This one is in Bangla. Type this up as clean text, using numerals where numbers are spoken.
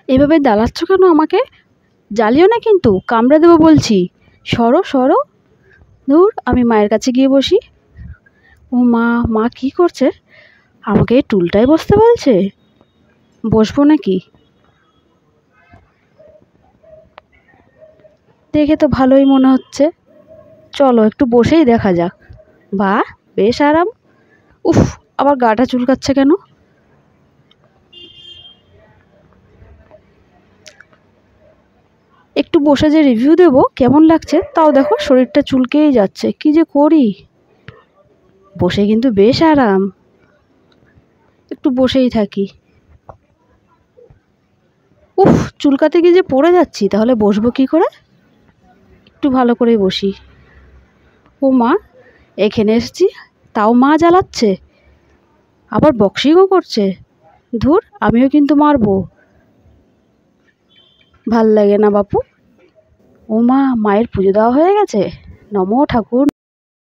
এভাবে জ্বালাচ্ছ কেন আমাকে? জ্বালিও না কিন্তু, কামড়ে দেবো বলছি। সরো সরো। ধুর, আমি মায়ের কাছে গিয়ে বসি। ও মা, মা কি করছে? আমাকে এই টুলটায় বসতে বলছে। বসবো নাকি? দেখে তো ভালোই মনে হচ্ছে। চলো একটু বসেই দেখা যাক। বাহ, বেশ আরাম। উফ, আবার গাটা চুলকাচ্ছে কেন? একটু বসে যে রিভিউ দেবো কেমন লাগছে, তাও দেখো শরীরটা চুলকেই যাচ্ছে। কি যে করি! বসে কিন্তু বেশ আরাম। একটু বসেই থাকি। উফ, চুলকাতে গিয়ে যে পড়ে যাচ্ছি, তাহলে বসবো কি করে? একটু ভালো করে বসি। ও মা, এখানে এসেছি, তাও মা জ্বালাচ্ছে, আবার বক্সিংও করছে। ধুর, আমিও কিন্তু মারবো। ভাল লাগে না বাপু। ও মা, মায়ের পুজো দেওয়া হয়ে গেছে। নমো ঠাকুর।